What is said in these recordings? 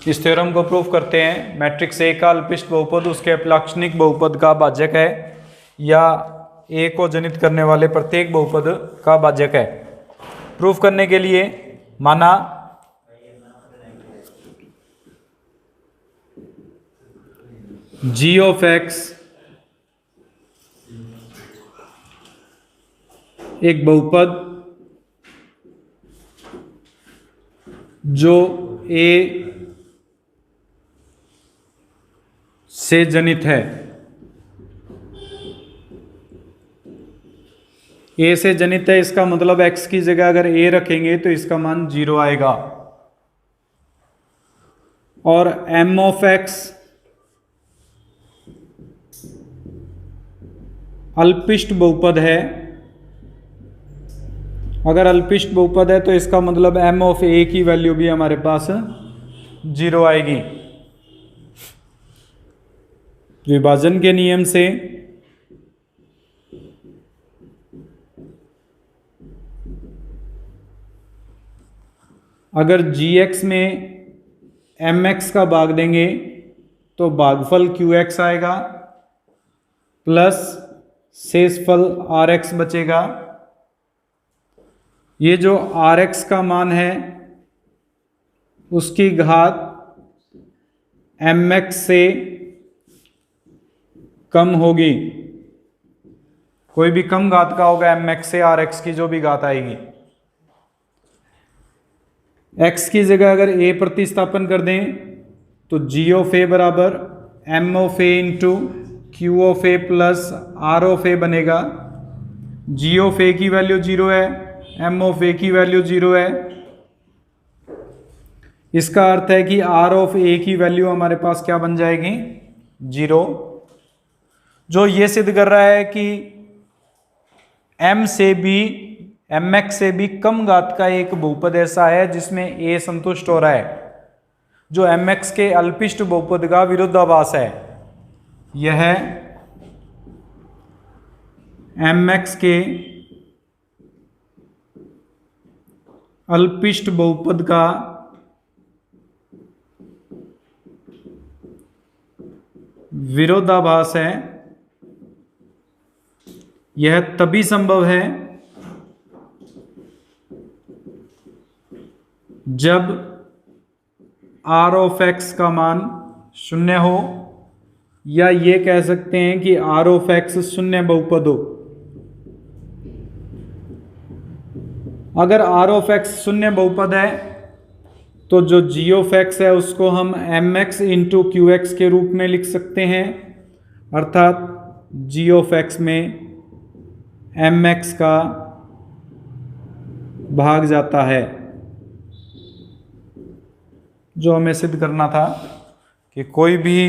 इस थ्योरम को प्रूफ करते हैं। मैट्रिक्स ए का अल्पिष्ट बहुपद उसके अपलाक्षणिक बहुपद का भाजक है या ए को जनित करने वाले प्रत्येक बहुपद का भाजक है। प्रूफ करने के लिए माना जी ऑफ एक्स एक बहुपद जो ए से जनित है। ए से जनित है इसका मतलब x की जगह अगर a रखेंगे तो इसका मान 0 आएगा। और m ऑफ x अल्पिष्ट बहुपद है। अगर अल्पिष्ट बहुपद है तो इसका मतलब m ऑफ a की वैल्यू भी हमारे पास 0 आएगी। विभाजन के नियम से अगर gx में mx का भाग देंगे तो भागफल qx आएगा प्लस शेषफल rx बचेगा। ये जो rx का मान है उसकी घात mx से कम होगी। कोई भी कम घात का होगा mx से rx की जो भी घात आएगी। x की जगह अगर a प्रतिस्थापन कर दें तो g ऑफ a बराबर m of a into q of a plus r of a बनेगा। g ऑफ a की वैल्यू 0 है, m ऑफ a की वैल्यू 0 है। इसका अर्थ है कि r ऑफ a की वैल्यू हमारे पास क्या बन जाएगी 0, जो ये सिद्ध कर रहा है कि mx से भी कम घात का एक बहुपद ऐसा है जिसमें a संतुष्ट हो रहा है, जो mx के अल्पिष्ट बहुपद का विरोधाभास है। यह mx के अल्पिष्ट बहुपद का विरोधाभास है। यह तभी संभव है जब r ऑफ x का मान 0 हो, या ये कह सकते हैं कि r ऑफ x शून्य बहुपद हो। अगर r ऑफ x शून्य बहुपद है तो जो g ऑफ x है उसको हम mx इंटू qx के रूप में लिख सकते हैं, अर्थात g ऑफ x में mx का भाग जाता है। जो हमें सिद्ध करना था कि कोई भी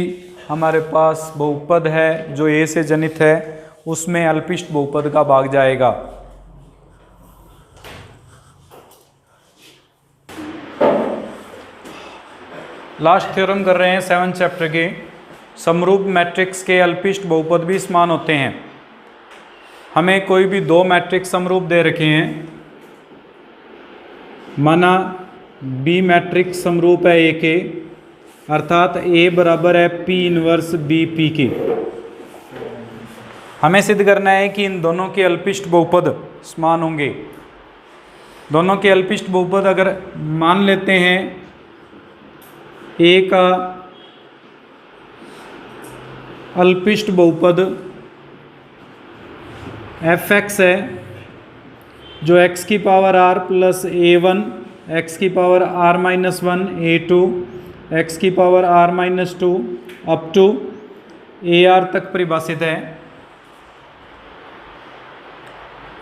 हमारे पास बहुपद है जो a से जनित है उसमें अल्पिष्ट बहुपद का भाग जाएगा। लास्ट थ्योरम कर रहे हैं 7th चैप्टर के। समरूप मैट्रिक्स के अल्पिष्ट बहुपद भी समान होते हैं। हमें कोई भी दो मैट्रिक्स समरूप दे रखे हैं। माना बी मैट्रिक्स समरूप है ए के, अर्थात ए बराबर है पी इनवर्स बी पी की। हमें सिद्ध करना है कि इन दोनों के अल्पिष्ट बहुपद समान होंगे। दोनों के अल्पिष्ट बहुपद अगर मान लेते हैं ए का अल्पिष्ट बहुपद एफ एक्स है, जो एक्स की power r plus a one, x की power r minus one, a two, x की power r minus two up to a r तक परिभाषित है।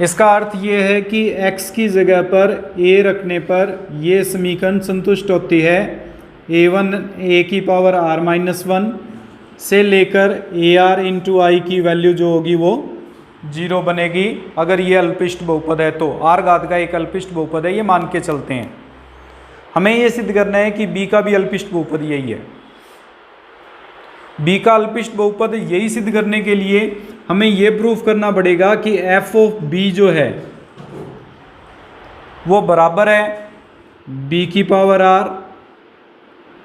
इसका अर्थ ये है कि x की जगह पर a रखने पर ये समीकरण संतुष्ट होती है। a1 a की पावर r माइनस वन से लेकर ए आर इंटू आई की वैल्यू जो होगी वो 0 बनेगी। अगर ये अल्पिष्ट बहुपद है तो r घात का एक अल्पिष्ट बहुपद है, ये मान के चलते हैं। हमें ये सिद्ध करना है कि b का भी अल्पिष्ट बहुपद यही है। b का अल्पिष्ट बहुपद यही सिद्ध करने के लिए हमें ये प्रूफ करना पड़ेगा कि f ऑफ b जो है वो बराबर है b की power r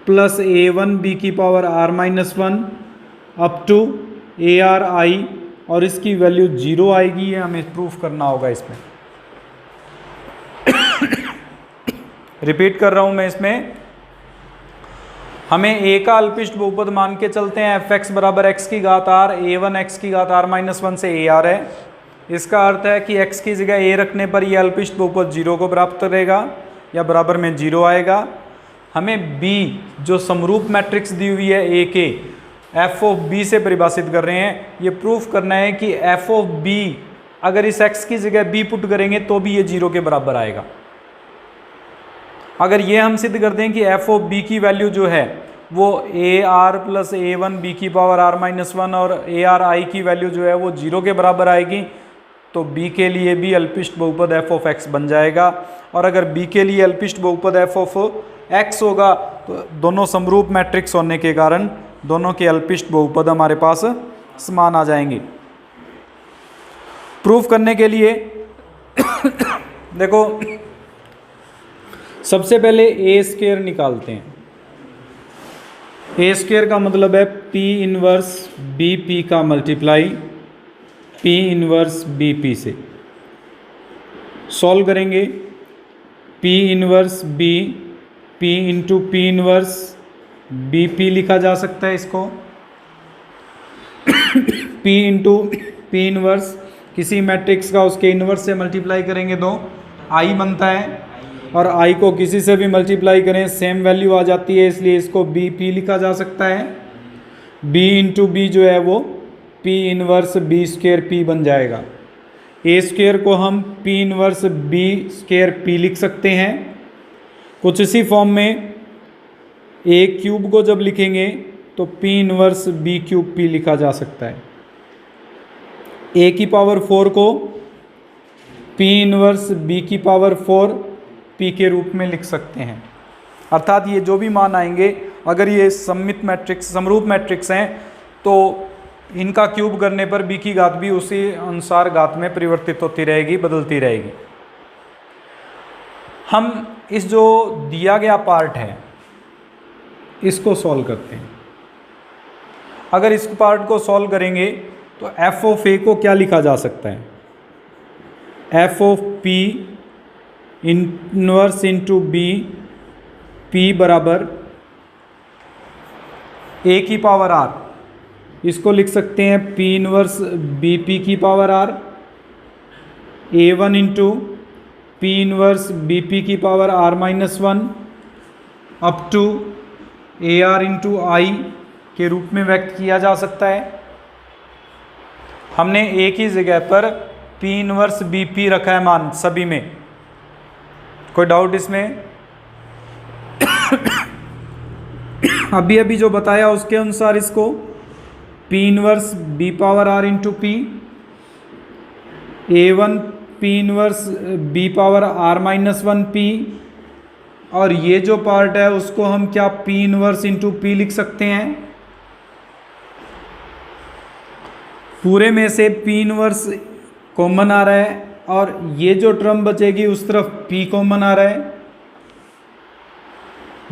plus A1 b की power r minus 1 up to ARI, और इसकी वैल्यू 0 आएगी। ये हमें प्रूफ करना होगा इसमें। रिपीट कर रहा हूं मैं, इसमें हमें a का अल्पिष्ट बहुपद मान के चलते हैं fx बराबर x की घात r, A1 x की घात r माइनस 1 से AR है। इसका अर्थ है कि x की जगह a रखने पर यह अल्पिष्ट बहुपद 0 को प्राप्त करेगा या बराबर में 0 आएगा। हमें b जो समरूप मैट्रिक्स दी हुई है a के f ऑफ b से परिभाषित कर रहे हैं। ये प्रूफ करना है कि f ऑफ b अगर इस x की जगह b पुट करेंगे तो भी ये 0 के बराबर आएगा। अगर ये हम सिद्ध कर दें कि f ऑफ b की वैल्यू जो है वो AR प्लस A1 b की पावर r माइनस 1 और ARI की वैल्यू जो है वो 0 के बराबर आएगी, तो b के लिए भी अल्पिष्ट बहुपद f ऑफ x बन जाएगा। और अगर b के लिए अल्पिष्ट बहुपद f ऑफ x होगा तो दोनों समरूप मैट्रिक्स होने के कारण दोनों के अल्पिष्ट बहुपद हमारे पास समान आ जाएंगे। प्रूफ करने के लिए देखो, सबसे पहले ए स्क्वायर निकालते हैं। ए स्क्वायर का मतलब है P इनवर्स BP का मल्टीप्लाई P इनवर्स BP से। सॉल्व करेंगे, P inverse B P into P inverse BP लिखा जा सकता है इसको। P इंटू P इनवर्स किसी मैट्रिक्स का उसके इनवर्स से मल्टीप्लाई करेंगे तो I बनता है, और I को किसी से भी मल्टीप्लाई करें सेम वैल्यू आ जाती है, इसलिए इसको BP लिखा जा सकता है। B इंटू B जो है वो P inverse B square P बन जाएगा। A स्क्वायर को हम P inverse B square P लिख सकते हैं। कुछ इसी फॉर्म में A क्यूब को जब लिखेंगे तो P inverse B cube P लिखा जा सकता है। A की पावर 4 को P इनवर्स B की पावर 4 P के रूप में लिख सकते हैं। अर्थात ये जो भी मान आएंगे, अगर ये सममित मैट्रिक्स समरूप मैट्रिक्स हैं तो इनका क्यूब करने पर B की घात भी उसी अनुसार घात में परिवर्तित होती रहेगी, बदलती रहेगी। हम इस जो दिया गया पार्ट है इसको सॉल्व करते हैं। अगर इस पार्ट को सॉल्व करेंगे तो f ऑफ a को क्या लिखा जा सकता है? f of p inverse into b, p बराबर a की पावर r, इसको लिख सकते हैं p इनवर्स bp की power r, a1 into p inverse bp की power r minus 1 up to AR into I के रूप में व्यक्त किया जा सकता है। हमने A की जगह पर P इनवर्स BP रखा है मान सभी में, कोई डाउट इसमें? अभी अभी जो बताया उसके अनुसार इसको P inverse B power R into P, A1 P inverse B power R minus 1 P, और ये जो पार्ट है उसको हम क्या P इनवर्स इंटू P लिख सकते हैं। पूरे में से P इनवर्स कॉमन आ रहा है और ये जो टर्म बचेगी उस तरफ P कॉमन आ रहा है।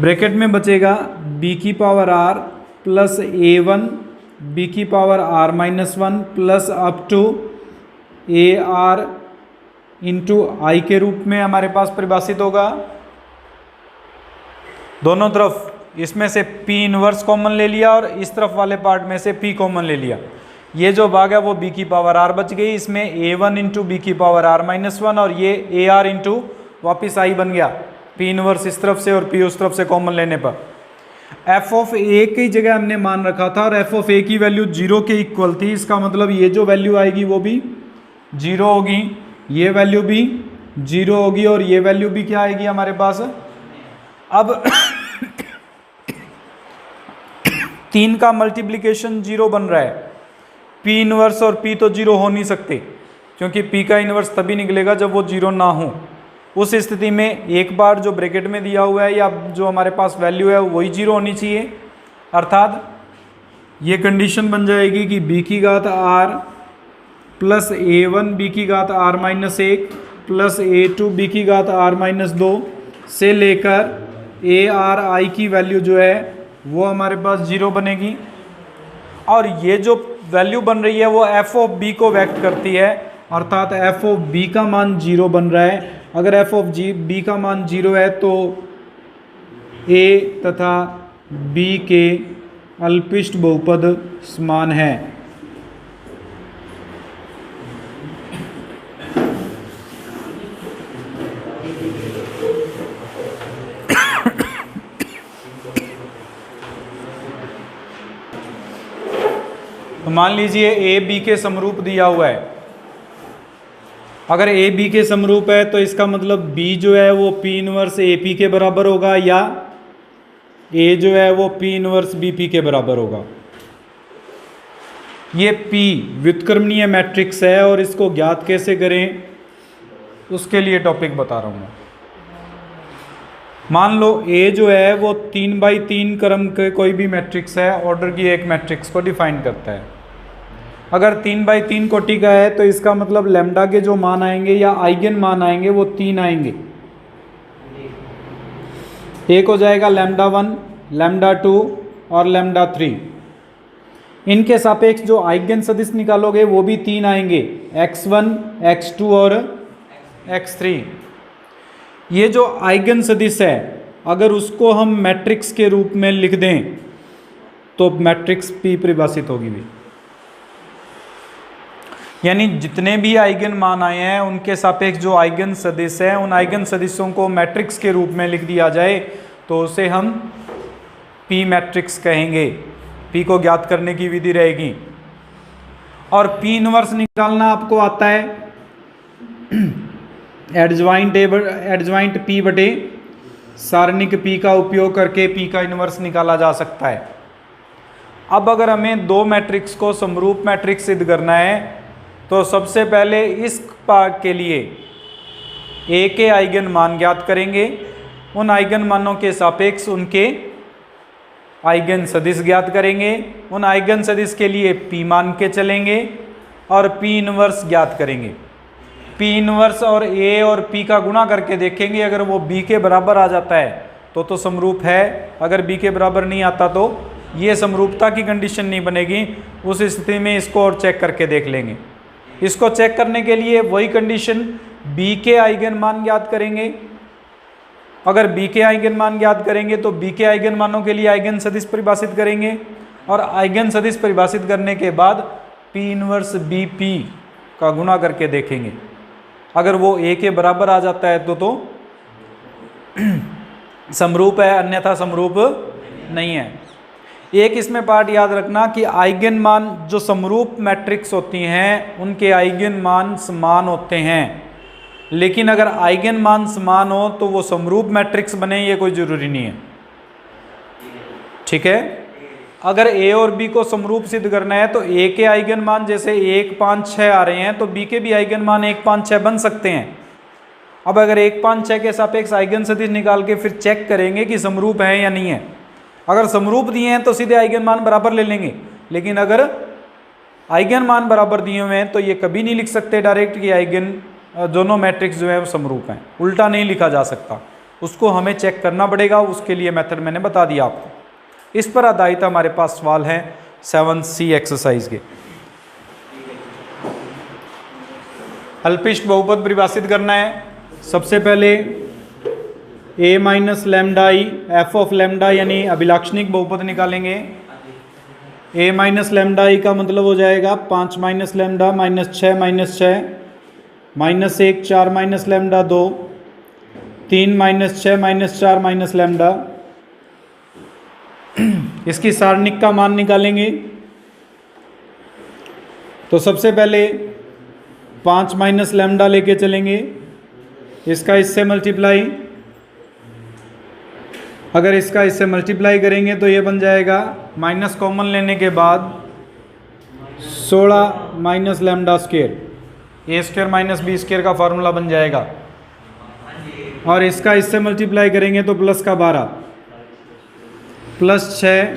ब्रैकेट में बचेगा B की power R plus A1 B की power R minus 1 plus up to AR into I के रूप में हमारे पास परिभाषित होगा। दोनों तरफ इसमें से P इनवर्स कॉमन ले लिया और इस तरफ वाले पार्ट में से P कॉमन ले लिया। ये जो भाग है वो B की पावर R बच गई, इसमें A1 इंटू B की पावर R माइनस 1 और ये AR इंटू वापिस I बन गया। P इनवर्स इस तरफ से और P उस तरफ से कॉमन लेने पर f ऑफ a की जगह हमने मान रखा था और f ऑफ a की वैल्यू 0 के इक्वल थी। इसका मतलब ये जो वैल्यू आएगी वो भी 0 होगी, ये वैल्यू भी 0 होगी और ये वैल्यू भी क्या आएगी हमारे पास। अब 3 का मल्टीप्लिकेशन 0 बन रहा है, P इनवर्स और P तो 0 हो नहीं सकते क्योंकि P का इनवर्स तभी निकलेगा जब वो 0 ना हो। उस स्थिति में एक बार जो ब्रैकेट में दिया हुआ है या जो हमारे पास वैल्यू है वही 0 होनी चाहिए। अर्थात ये कंडीशन बन जाएगी कि B की घात R प्लस A1 B की घात R minus 1 plus A2 B की घात R माइनस 2 से लेकर ए आर आई की वैल्यू जो है वो हमारे पास 0 बनेगी, और ये जो वैल्यू बन रही है वो एफ ऑफ बी को व्यक्त करती है, अर्थात एफ ऑफ बी का मान 0 बन रहा है। अगर एफ ऑफ बी का मान 0 है तो ए तथा बी के अल्पिष्ट बहुपद समान है। तो मान लीजिए ए बी के समरूप दिया हुआ है। अगर ए बी के समरूप है तो इसका मतलब बी जो है वो पी इनवर्स ए पी के बराबर होगा, या ए जो है वो पी इनवर्स बी पी के बराबर होगा। ये पी व्युत्क्रमणीय मैट्रिक्स है, और इसको ज्ञात कैसे करें उसके लिए टॉपिक बता रहा हूँ मैं। मान लो ए जो है वो 3x3 क्रम के कोई भी मैट्रिक्स है, ऑर्डर की एक मैट्रिक्स को डिफाइन करता है। अगर 3x3 कोटि का है तो इसका मतलब लैम्डा के जो मान आएंगे या आइगन मान आएंगे वो 3 आएंगे। एक हो जाएगा लैम्डा 1, लैम्डा 2 और लैम्डा 3। इनके सापेक्ष जो आइगन सदिश निकालोगे वो भी 3 आएंगे, x1, x2 और x3। ये जो आइगन सदिश है अगर उसको हम मैट्रिक्स के रूप में लिख दें तो मैट्रिक्स P परिभाषित होगी भी, यानी जितने भी आइगन मान आए हैं उनके सापेक्ष जो आइगन सदिश है उन आइगन सदिशों को मैट्रिक्स के रूप में लिख दिया जाए तो उसे हम P मैट्रिक्स कहेंगे। P को ज्ञात करने की विधि रहेगी, और P इनवर्स निकालना आपको आता है, एडज्वाइंट P बटे सारणिक P का उपयोग करके P का इनवर्स निकाला जा सकता है। अब अगर हमें दो मैट्रिक्स को समरूप मैट्रिक्स सिद्ध करना है तो सबसे पहले इस पार्ट के लिए A के आइगन मान ज्ञात करेंगे, उन आइगन मानों के सापेक्ष उनके आइगन सदिश ज्ञात करेंगे, उन आइगन सदिश के लिए P मान के चलेंगे और P इनवर्स ज्ञात करेंगे। P इनवर्स और A और P का गुणा करके देखेंगे, अगर वो B के बराबर आ जाता है तो समरूप है, अगर B के बराबर नहीं आता तो ये समरूपता की कंडीशन नहीं बनेगी। उस स्थिति में इसको और चेक करके देख लेंगे। इसको चेक करने के लिए वही कंडीशन B के आइगन मान ज्ञात करेंगे। अगर B के आइगन मान ज्ञात करेंगे तो B के आइगन मानों के लिए आइगन सदिश परिभाषित करेंगे, और आइगन सदिश परिभाषित करने के बाद P इनवर्स BP का गुणा करके देखेंगे। अगर वो A के बराबर आ जाता है तो समरूप है, अन्यथा समरूप नहीं है। एक इसमें पार्ट याद रखना कि आइगन मान जो समरूप मैट्रिक्स होती हैं उनके आइगन मान समान होते हैं, लेकिन अगर आइगन मान समान हो तो वो समरूप मैट्रिक्स बने ये कोई ज़रूरी नहीं है। ठीक है, अगर A और B को समरूप सिद्ध करना है तो A के आइगन मान जैसे 1, 5, 6 आ रहे हैं तो B के भी आइगन मान 1, 5, 6 बन सकते हैं। अब अगर 1, 5, 6 के सापेक्ष आइगन सदिश निकाल के फिर चेक करेंगे कि समरूप है या नहीं है। अगर समरूप दिए हैं तो सीधे आइगन मान बराबर ले लेंगे, लेकिन अगर आइगन मान बराबर दिए हुए हैं तो ये कभी नहीं लिख सकते डायरेक्ट कि आइगन दोनों मैट्रिक्स जो है वो समरूप हैं। उल्टा नहीं लिखा जा सकता, उसको हमें चेक करना पड़ेगा। उसके लिए मेथड मैंने बता दिया आपको। इस पर आधारित हमारे पास सवाल हैं 7C एक्सरसाइज के। अल्पिष्ट बहुपद परिभाषित करना है। सबसे पहले A minus lambda I F of lambda यानी अभिलाक्षणिक बहुपद निकालेंगे। A माइनस लैम्डा आई का मतलब हो जाएगा 5 minus lambda minus 6 minus 6 minus 1 4 minus lambda 2 3 minus 6 minus 4 minus lambda. इसकी सारणिक का मान निकालेंगे तो सबसे पहले 5 माइनस लैम्डा लेके चलेंगे, इसका इससे मल्टीप्लाई। अगर इसका इससे मल्टीप्लाई करेंगे तो ये बन जाएगा माइनस कॉमन लेने के बाद 16 माइनस लैम्डा स्क्वायर, ए स्क्वायर माइनस बी स्क्वायर का फॉर्मूला बन जाएगा। और इसका इससे मल्टीप्लाई करेंगे तो प्लस का 12 plus 6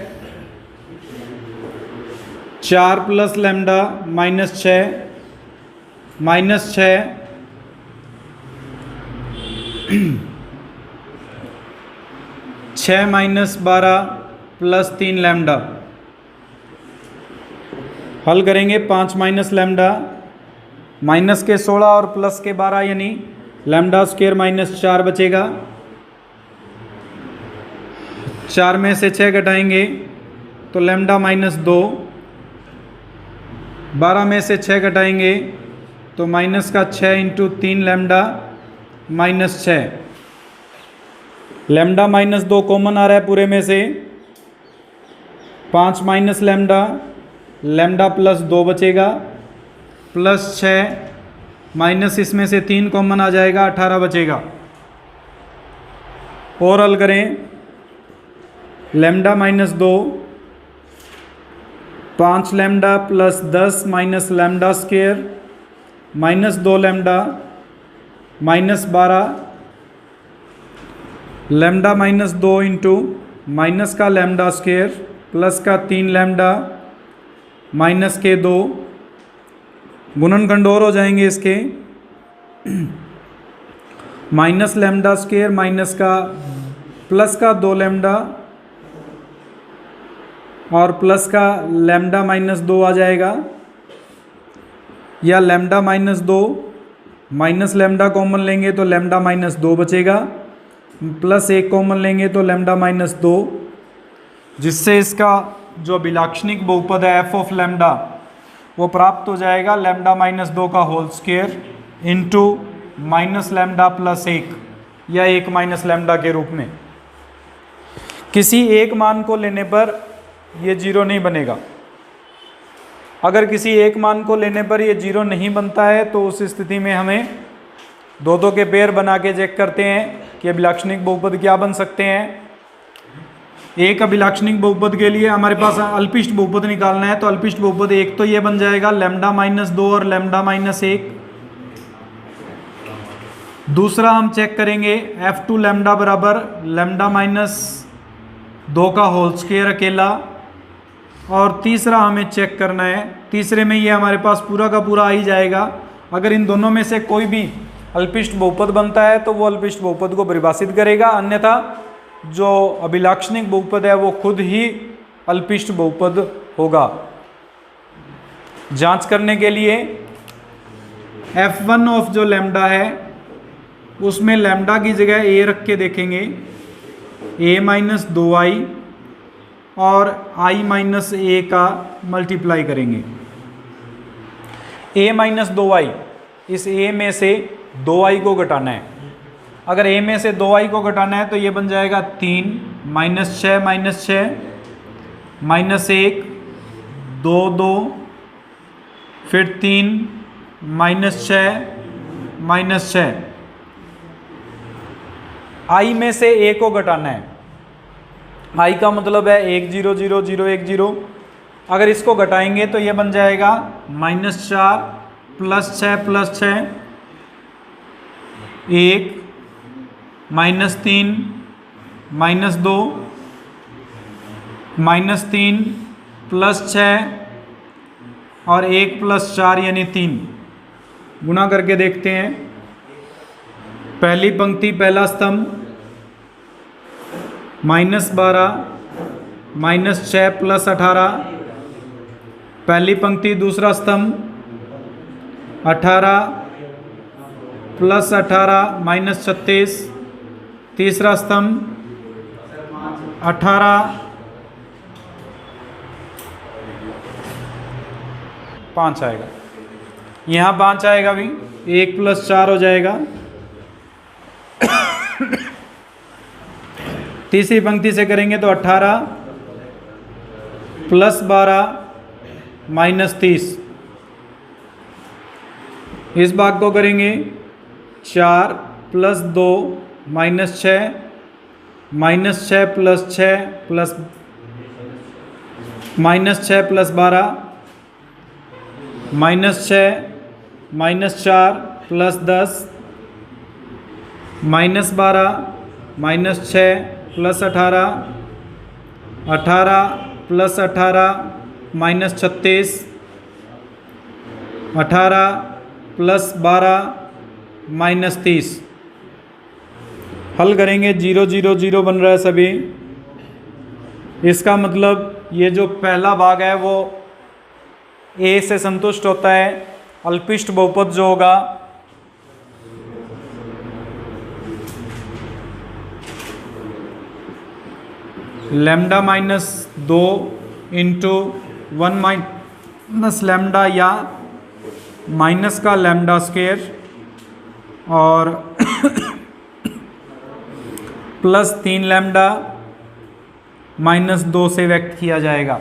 4 plus lambda minus 6 minus 6 6 6 minus 12 plus 3 lambda. हल करेंगे 5 माइनस लैम्डा, माइनस के 16 और प्लस के 12 यानी लैम्डा स्क्वायर माइनस 4 बचेगा। 4 में से 6 घटाएंगे तो लैम्डा माइनस 2। 12 में से 6 घटाएंगे तो माइनस का 6 into 3 lambda minus 6। Lambda minus 2 common आ रहा है पूरे में से। 5 माइनस लैम्डा, लैम्डा प्लस 2 बचेगा, प्लस 6 माइनस इसमें से 3 कॉमन आ जाएगा, 18 बचेगा। और हल करें lambda minus 2, 5 lambda plus 10 minus lambda square minus 2 lambda minus 12। Lambda minus 2 into minus का लैम्डा स्क्वायर प्लस का 3 लैम्डा माइनस के 2। गुणनखंड और हो जाएंगे इसके। माइनस लैम्डा स्क्वायर माइनस का प्लस का 2 लैम्डा और प्लस का लैम्डा माइनस 2 आ जाएगा, या lambda minus 2 minus lambda common लेंगे तो लैम्डा माइनस 2 बचेगा, प्लस 1 कॉमन लेंगे तो लैम्डा माइनस 2, जिससे इसका जो अभिलाक्षणिक बहुपद है एफ ऑफ लैम्डा वो प्राप्त हो जाएगा लैम्डा माइनस 2 का whole square into minus lambda plus 1 या 1 माइनस लैम्डा के रूप में। किसी एक मान को लेने पर ये जीरो नहीं बनेगा। अगर किसी एक मान को लेने पर ये जीरो नहीं बनता है तो उस स्थिति में हमें दो के पेयर बना के चेक करते हैं कि अभिलाक्षणिक बहुपद क्या बन सकते हैं। एक अभिलाक्षणिक बहुपद के लिए हमारे पास अल्पिष्ट बहुपद निकालना है, तो अल्पिष्ट बहुपद एक तो ये बन जाएगा लैम्डा माइनस 2 और लैम्डा माइनस 1। दूसरा हम चेक करेंगे F2 लैम्डा बराबर लैम्डा माइनस 2 का होल स्क्वायर अकेला। और तीसरा हमें चेक करना है, तीसरे में ये हमारे पास पूरा का पूरा आ ही जाएगा। अगर इन दोनों में से कोई भी अल्पिष्ट बहुपद बनता है तो वो अल्पिष्ट बहुपद को परिभाषित करेगा, अन्यथा जो अभिलाक्षणिक बहुपद है वो खुद ही अल्पिष्ट बहुपद होगा। जांच करने के लिए F1 ऑफ जो लैम्डा है उसमें लैम्डा की जगह a रख के देखेंगे, a माइनस 2i और i माइनस a का मल्टीप्लाई करेंगे। a माइनस 2i, इस a में से 2i को घटाना है। अगर a में से 2i को घटाना है तो ये बन जाएगा 3 माइनस 6 माइनस 6 माइनस 1 2 2 फिर 3 माइनस 6 माइनस 6। i में से a को घटाना है, i का मतलब है 1 0 0 0 1 0। अगर इसको घटाएंगे तो ये बन जाएगा minus 4 plus 6 1 minus 3 minus 2 minus 3 plus 6 और 1 प्लस 4 यानी 3। गुणा करके देखते हैं। पहली पंक्ति पहला स्तंभ माइनस 12 माइनस 6 प्लस 18। पहली पंक्ति दूसरा स्तंभ 18 प्लस 18 माइनस 36। तीसरा स्तंभ 18 5 आएगा, यहाँ 5 आएगा भी, 1 प्लस 4 हो जाएगा। तीसरी पंक्ति से करेंगे तो 18 प्लस 12 माइनस 30। इस भाग को करेंगे 4 plus 2 minus 6 minus 6 plus 6 plus minus 6 plus 12 minus 6 minus 4 plus 10 minus 12 minus 6 plus 18 18 plus 18 minus 36 18 plus 12 minus 30। हल करेंगे 0 0 0 बन रहा है सभी। इसका मतलब ये जो पहला भाग है वो ए से संतुष्ट होता है। अल्पिष्ट बहुपद जो होगा lambda minus 2 into 1 minus lambda या माइनस का लैम्डा स्क्वायर और प्लस 3 लैम्डा माइनस 2 से व्यक्त किया जाएगा।